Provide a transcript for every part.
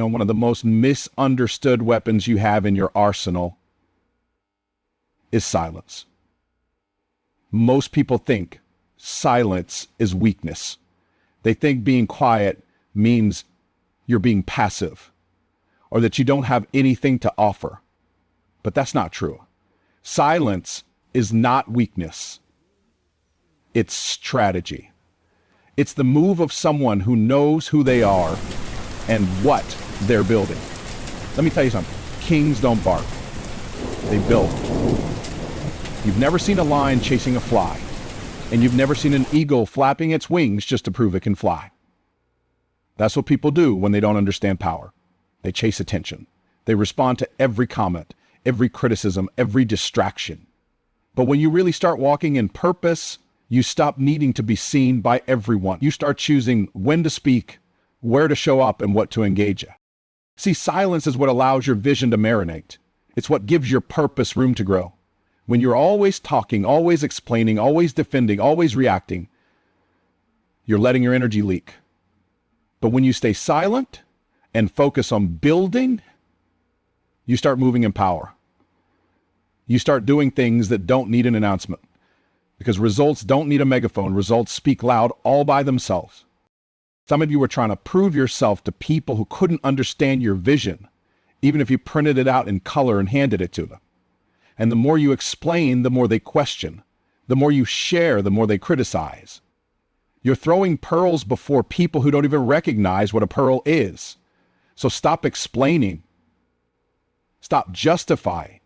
One of the most misunderstood weapons you have in your arsenal is silence. Most people think silence is weakness. They think being quiet means you're being passive or that you don't have anything to offer. But that's not true. Silence is not weakness. It's strategy. It's the move of someone who knows who they are and what they're building. Let me tell you something. Kings don't bark. They build. You've never seen a lion chasing a fly, and you've never seen an eagle flapping its wings just to prove it can fly. That's what people do when they don't understand power. They chase attention. They respond to every comment, every criticism, every distraction. But when you really start walking in purpose, you stop needing to be seen by everyone. You start choosing when to speak, where to show up, and what to engage in. See, silence is what allows your vision to marinate. It's what gives your purpose room to grow. When you're always talking, always explaining, always defending, always reacting, you're letting your energy leak. But when you stay silent and focus on building, you start moving in power. You start doing things that don't need an announcement, because results don't need a megaphone. Results speak loud all by themselves. Some of you were trying to prove yourself to people who couldn't understand your vision, even if you printed it out in color and handed it to them. And the more you explain, the more they question. The more you share, the more they criticize. You're throwing pearls before people who don't even recognize what a pearl is. So stop explaining. Stop justifying.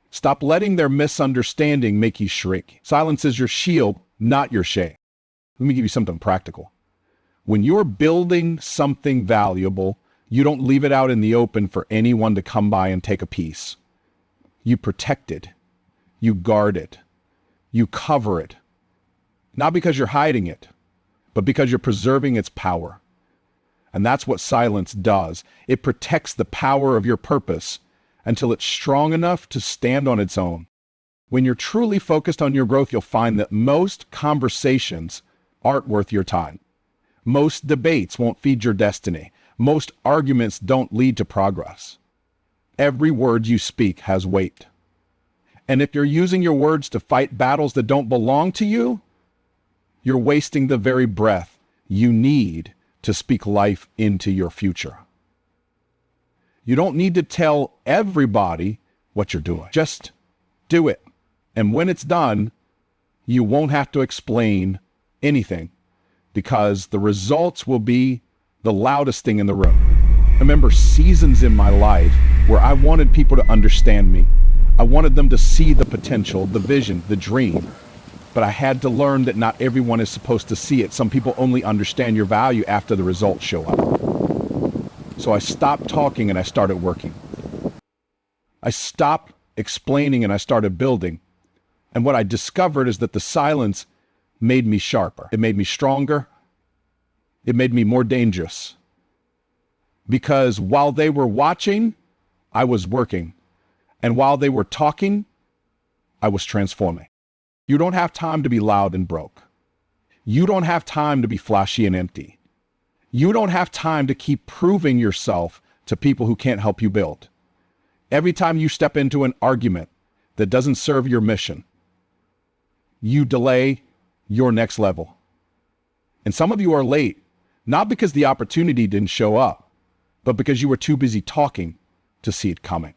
Stop letting their misunderstanding make you shrink. Silence is your shield, not your shame. Let me give you something practical. When you're building something valuable, you don't leave it out in the open for anyone to come by and take a piece. You protect it. You guard it. You cover it. Not because you're hiding it, but because you're preserving its power. And that's what silence does. It protects the power of your purpose until it's strong enough to stand on its own. When you're truly focused on your growth, you'll find that most conversations aren't worth your time. Most debates won't feed your destiny. Most arguments don't lead to progress. Every word you speak has weight. And if you're using your words to fight battles that don't belong to you, you're wasting the very breath you need to speak life into your future. You don't need to tell everybody what you're doing. Just do it. And when it's done, you won't have to explain anything, because the results will be the loudest thing in the room. I remember seasons in my life where I wanted people to understand me. I wanted them to see the potential, the vision, the dream. But I had to learn that not everyone is supposed to see it. Some people only understand your value after the results show up. So I stopped talking and I started working. I stopped explaining and I started building. And what I discovered is that the silence made me sharper. It made me stronger. It made me more dangerous. Because while they were watching, I was working. And while they were talking, I was transforming. You don't have time to be loud and broke. You don't have time to be flashy and empty. You don't have time to keep proving yourself to people who can't help you build. Every time you step into an argument that doesn't serve your mission, you delay your next level. And some of you are late, not because the opportunity didn't show up, but because you were too busy talking to see it coming.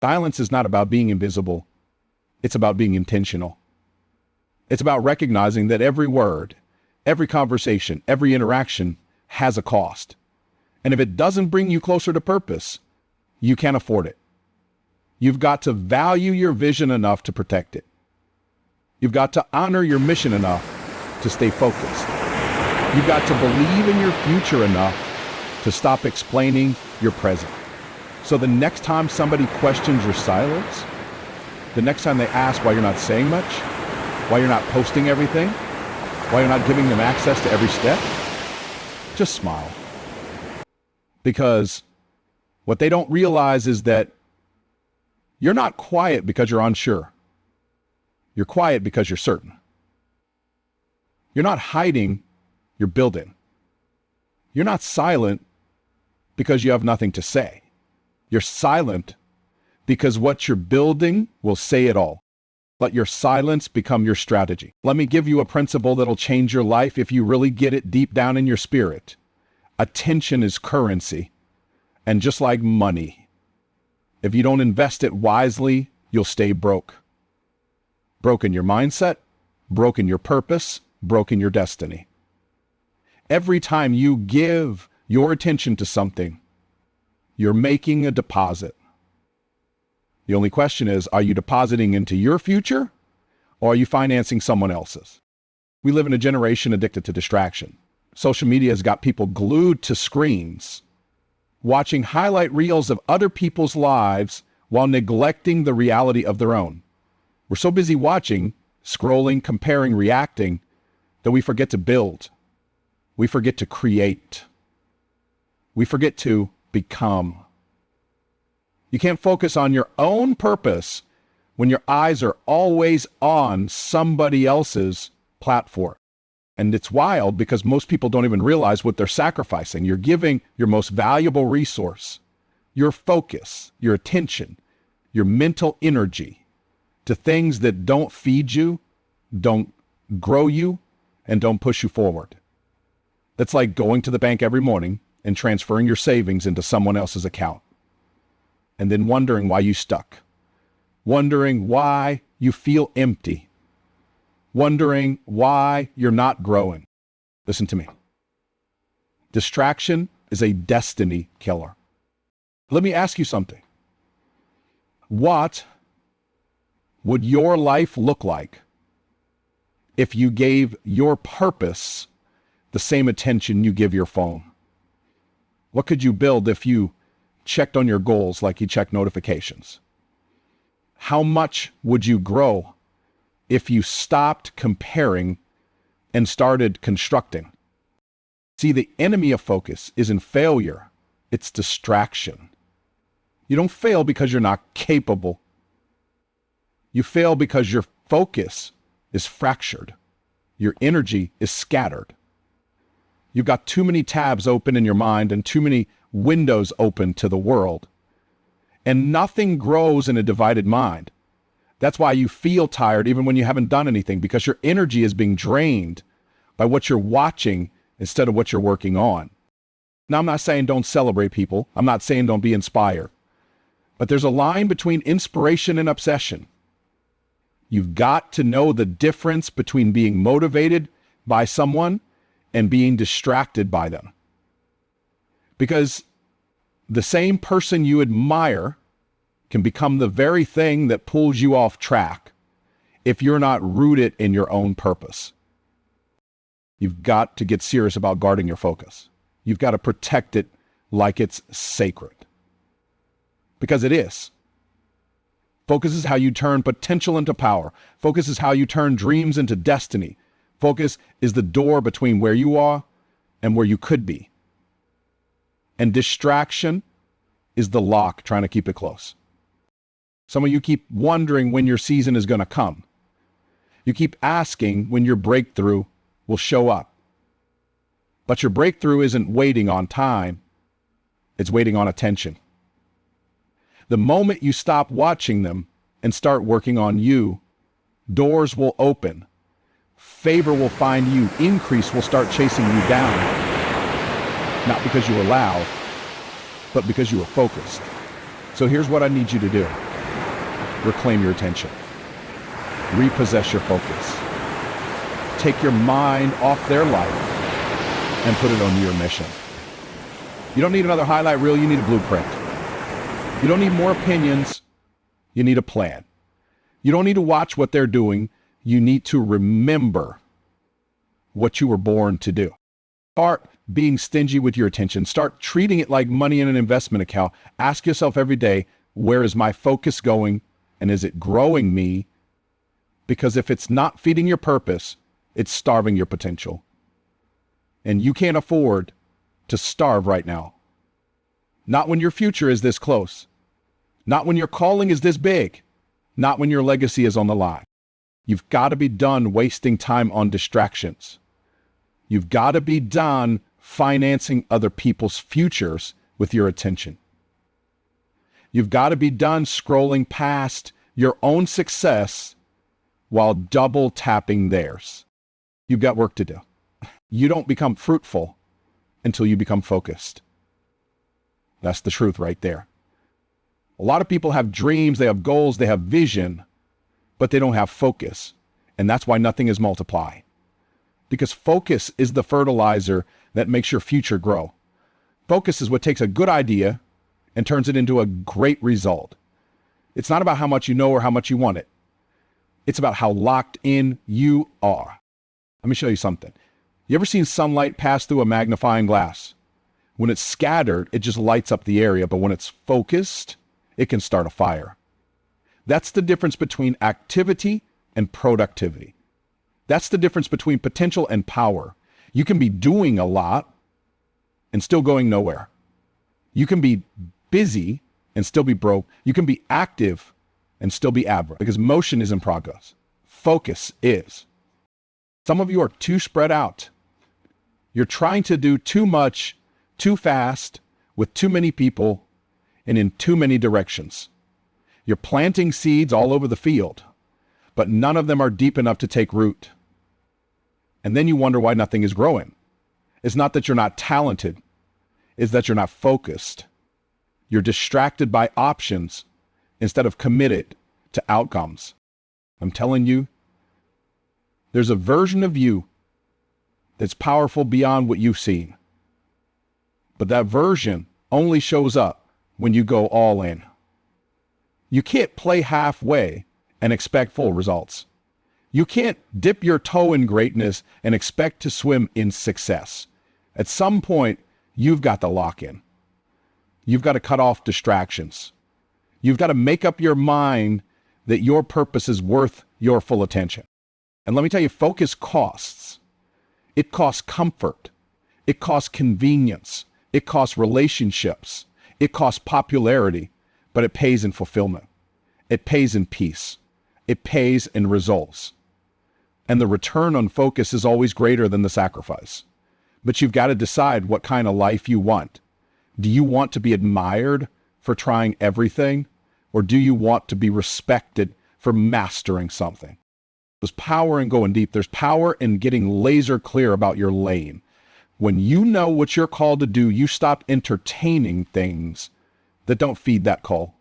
Silence is not about being invisible. It's about being intentional. It's about recognizing that every word, every conversation, every interaction has a cost. And if it doesn't bring you closer to purpose, you can't afford it. You've got to value your vision enough to protect it. You've got to honor your mission enough to stay focused. You've got to believe in your future enough to stop explaining your present. So the next time somebody questions your silence, the next time they ask why you're not saying much, why you're not posting everything, why you're not giving them access to every step, just smile. Because what they don't realize is that you're not quiet because you're unsure. You're quiet because you're certain. You're not hiding, you're building. You're not silent because you have nothing to say. You're silent because what you're building will say it all. Let your silence become your strategy. Let me give you a principle that'll change your life if you really get it deep down in your spirit. Attention is currency. And just like money, if you don't invest it wisely, you'll stay broke. Broke in your mindset, broke in your purpose, broke in your destiny. Every time you give your attention to something, you're making a deposit. The only question is, are you depositing into your future or are you financing someone else's? We live in a generation addicted to distraction. Social media has got people glued to screens, watching highlight reels of other people's lives while neglecting the reality of their own. We're so busy watching, scrolling, comparing, reacting, that we forget to build. We forget to create. We forget to become. You can't focus on your own purpose when your eyes are always on somebody else's platform. And it's wild because most people don't even realize what they're sacrificing. You're giving your most valuable resource, your focus, your attention, your mental energy to things that don't feed you, don't grow you, and don't push you forward. That's like going to the bank every morning and transferring your savings into someone else's account, and then wondering why you stuck, wondering why you feel empty, wondering why you're not growing. Listen to me. Distraction is a destiny killer. Let me ask you something. What would your life look like if you gave your purpose the same attention you give your phone? What could you build if you checked on your goals like you check notifications? How much would you grow if you stopped comparing and started constructing? See, the enemy of focus isn't failure, it's distraction. You don't fail because you're not capable. You fail because your focus is fractured. Your energy is scattered. You've got too many tabs open in your mind and too many windows open to the world. And nothing grows in a divided mind. That's why you feel tired even when you haven't done anything, because your energy is being drained by what you're watching instead of what you're working on. Now, I'm not saying don't celebrate people. I'm not saying don't be inspired. But there's a line between inspiration and obsession. You've got to know the difference between being motivated by someone and being distracted by them. Because the same person you admire can become the very thing that pulls you off track if you're not rooted in your own purpose. You've got to get serious about guarding your focus. You've got to protect it like it's sacred. Because it is. Focus is how you turn potential into power. Focus is how you turn dreams into destiny. Focus is the door between where you are and where you could be. And distraction is the lock trying to keep it close. Some of you keep wondering when your season is going to come. You keep asking when your breakthrough will show up. But your breakthrough isn't waiting on time. It's waiting on attention. The moment you stop watching them and start working on you, doors will open. Favor will find you. Increase will start chasing you down. Not because you were loud, but because you were focused. So here's what I need you to do. Reclaim your attention. Repossess your focus. Take your mind off their life and put it on your mission. You don't need another highlight reel, you need a blueprint. You don't need more opinions, you need a plan. You don't need to watch what they're doing, you need to remember what you were born to do. Start being stingy with your attention. Start treating it like money in an investment account. Ask yourself every day, where is my focus going? And is it growing me? Because if it's not feeding your purpose, it's starving your potential. And you can't afford to starve right now. Not when your future is this close. Not when your calling is this big. Not when your legacy is on the line. You've got to be done wasting time on distractions. You've got to be done financing other people's futures with your attention. You've got to be done scrolling past your own success while double tapping theirs. You've got work to do. You don't become fruitful until you become focused. That's the truth right there. A lot of people have dreams, they have goals, they have vision, but they don't have focus. And that's why nothing is multiply. Because focus is the fertilizer that makes your future grow. Focus is what takes a good idea and turns it into a great result. It's not about how much you know or how much you want it. It's about how locked in you are. Let me show you something. You ever seen sunlight pass through a magnifying glass? When it's scattered, it just lights up the area, but when it's focused, it can start a fire. That's the difference between activity and productivity. That's the difference between potential and power. You can be doing a lot and still going nowhere. You can be busy and still be broke. You can be active and still be average, because motion is in progress. Focus is. Some of you are too spread out. You're trying to do too much, too fast, with too many people, and in too many directions. You're planting seeds all over the field, but none of them are deep enough to take root. And then you wonder why nothing is growing. It's not that you're not talented, it's that you're not focused. You're distracted by options instead of committed to outcomes. I'm telling you, there's a version of you that's powerful beyond what you've seen. But that version only shows up when you go all in. You can't play halfway and expect full results. You can't dip your toe in greatness and expect to swim in success. At some point, you've got to lock in. You've got to cut off distractions. You've got to make up your mind that your purpose is worth your full attention. And let me tell you, focus costs. It costs comfort. It costs convenience. It costs relationships. It costs popularity, but it pays in fulfillment. It pays in peace. It pays in results. And the return on focus is always greater than the sacrifice. But you've got to decide what kind of life you want. Do you want to be admired for trying everything? Or do you want to be respected for mastering something? There's power in going deep. There's power in getting laser clear about your lane. When you know what you're called to do, you stop entertaining things that don't feed that call.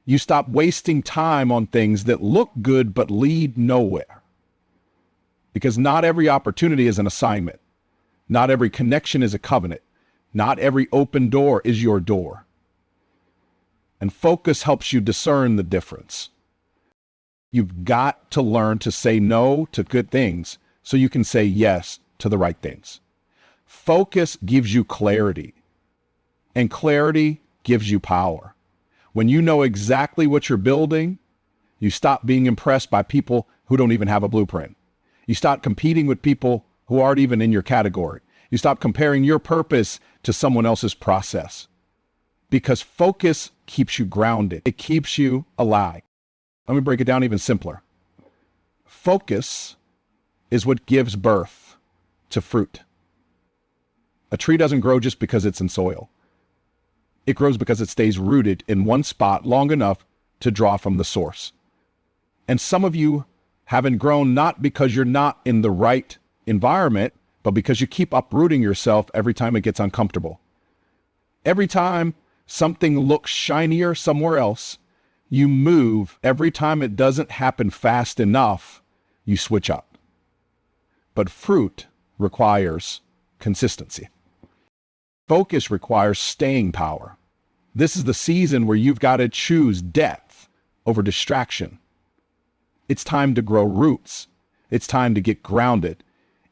You stop wasting time on things that look good but lead nowhere. Because not every opportunity is an assignment. Not every connection is a covenant. Not every open door is your door. And focus helps you discern the difference. You've got to learn to say no to good things so you can say yes to the right things. Focus gives you clarity, and clarity gives you power. When you know exactly what you're building, you stop being impressed by people who don't even have a blueprint. You stop competing with people who aren't even in your category. You stop comparing your purpose to someone else's process. Because focus keeps you grounded. It keeps you alive. Let me break it down even simpler. Focus is what gives birth to fruit. A tree doesn't grow just because it's in soil. It grows because it stays rooted in one spot long enough to draw from the source. And some of you haven't grown not because you're not in the right environment, but because you keep uprooting yourself every time it gets uncomfortable. Every time something looks shinier somewhere else, you move. Every time it doesn't happen fast enough, you switch up. But fruit requires consistency. Focus requires staying power. This is the season where you've got to choose depth over distraction. It's time to grow roots. It's time to get grounded.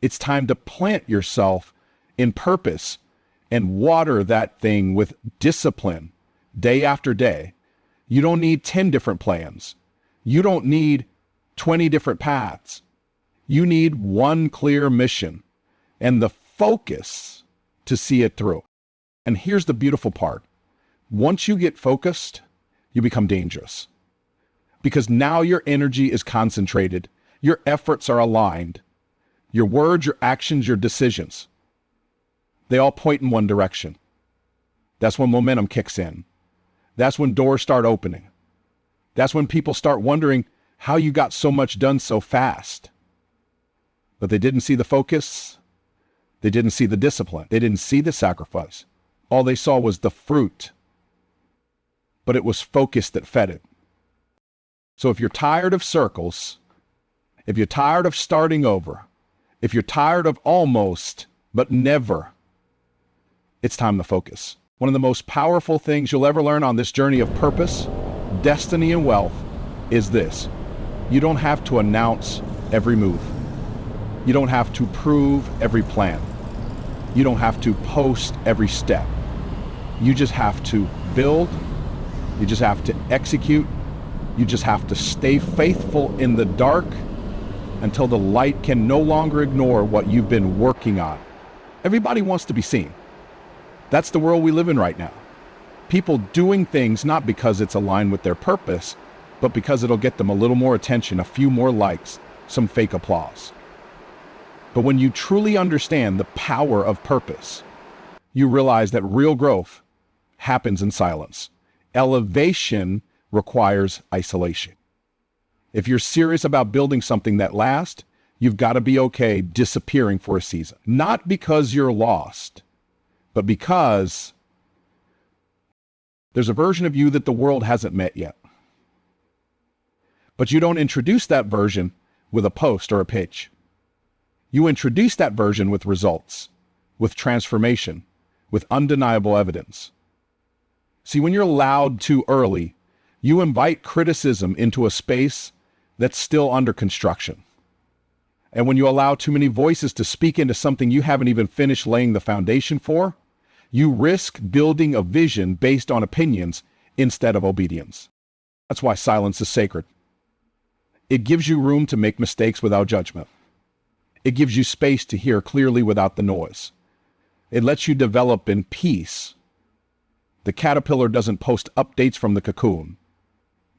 It's time to plant yourself in purpose and water that thing with discipline day after day. You don't need 10 different plans. You don't need 20 different paths. You need one clear mission and the focus to see it through. And here's the beautiful part. Once you get focused, you become dangerous. Because now your energy is concentrated. Your efforts are aligned. Your words, your actions, your decisions, they all point in one direction. That's when momentum kicks in. That's when doors start opening. That's when people start wondering how you got so much done so fast. But they didn't see the focus. They didn't see the discipline. They didn't see the sacrifice. All they saw was the fruit. But it was focus that fed it. So if you're tired of circles, if you're tired of starting over, if you're tired of almost, but never, it's time to focus. One of the most powerful things you'll ever learn on this journey of purpose, destiny, and wealth is this. You don't have to announce every move. You don't have to prove every plan. You don't have to post every step. You just have to build. You just have to execute. You just have to stay faithful in the dark until the light can no longer ignore what you've been working on. Everybody wants to be seen. That's the world we live in right now. People doing things not because it's aligned with their purpose, but because it'll get them a little more attention, a few more likes, some fake applause. But when you truly understand the power of purpose, you realize that real growth happens in silence. Elevation requires isolation. If you're serious about building something that lasts, you've got to be okay disappearing for a season. Not because you're lost, but because there's a version of you that the world hasn't met yet. But you don't introduce that version with a post or a pitch. You introduce that version with results, with transformation, with undeniable evidence. See, when you're loud too early, you invite criticism into a space that's still under construction. And when you allow too many voices to speak into something you haven't even finished laying the foundation for, you risk building a vision based on opinions instead of obedience. That's why silence is sacred. It gives you room to make mistakes without judgment. It gives you space to hear clearly without the noise. It lets you develop in peace. The caterpillar doesn't post updates from the cocoon.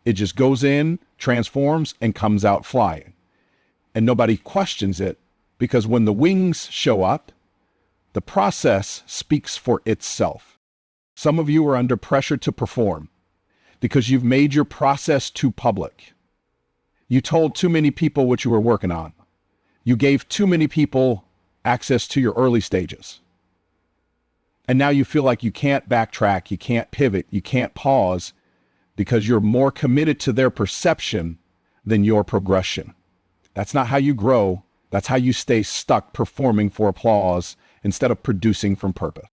It just goes in, transforms, and comes out flying. And nobody questions it because when the wings show up, the process speaks for itself. Some of you are under pressure to perform because you've made your process too public. You told too many people what you were working on. You gave too many people access to your early stages. And now you feel like you can't backtrack, you can't pivot, you can't pause because you're more committed to their perception than your progression. That's not how you grow. That's how you stay stuck performing for applause instead of producing from purpose.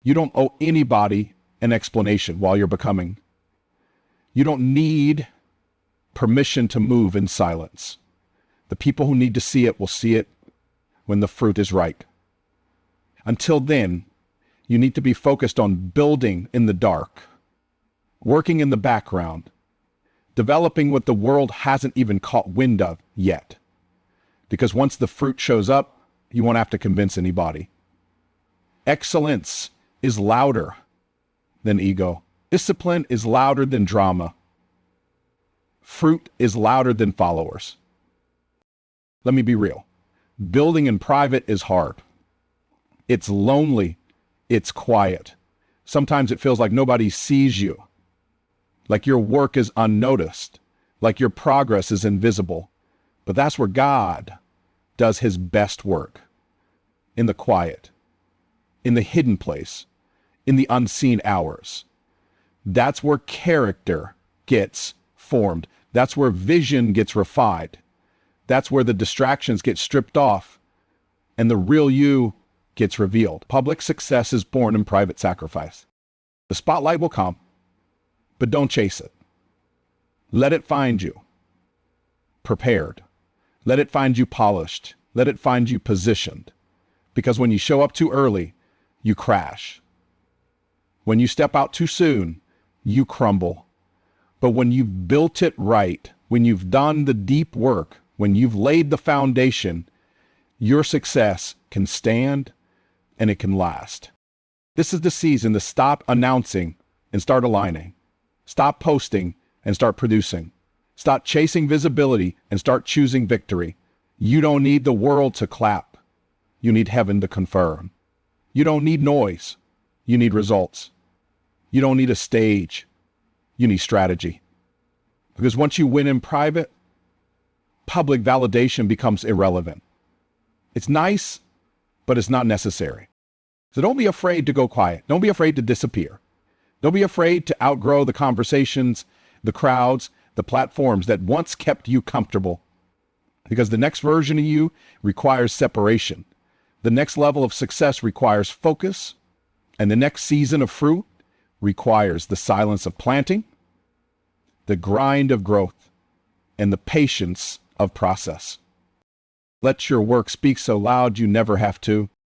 You don't owe anybody an explanation while you're becoming. You don't need permission to move in silence. The people who need to see it will see it when the fruit is ripe. Until then, you need to be focused on building in the dark, working in the background, developing what the world hasn't even caught wind of yet. Because once the fruit shows up, you won't have to convince anybody. Excellence is louder than ego. Discipline is louder than drama. Fruit is louder than followers. Let me be real. Building in private is hard. It's lonely. It's quiet. Sometimes it feels like nobody sees you, like your work is unnoticed, like your progress is invisible. But that's where God does his best work. In the quiet, in the hidden place, in the unseen hours. That's where character gets formed. That's where vision gets refined. That's where the distractions get stripped off and the real you gets revealed. Public success is born in private sacrifice. The spotlight will come, but don't chase it. Let it find you prepared. Let it find you polished. Let it find you positioned. Because when you show up too early, you crash. When you step out too soon, you crumble. But when you've built it right, when you've done the deep work, when you've laid the foundation, your success can stand and it can last. This is the season to stop announcing and start aligning. Stop posting and start producing. Stop chasing visibility and start choosing victory. You don't need the world to clap. You need heaven to confirm. You don't need noise. You need results. You don't need a stage. You need strategy. Because once you win in private, public validation becomes irrelevant. It's nice, but it's not necessary. So don't be afraid to go quiet. Don't be afraid to disappear. Don't be afraid to outgrow the conversations, the crowds, the platforms that once kept you comfortable. Because the next version of you requires separation. The next level of success requires focus. And the next season of fruit requires the silence of planting, the grind of growth, and the patience of process. Let your work speak so loud you never have to.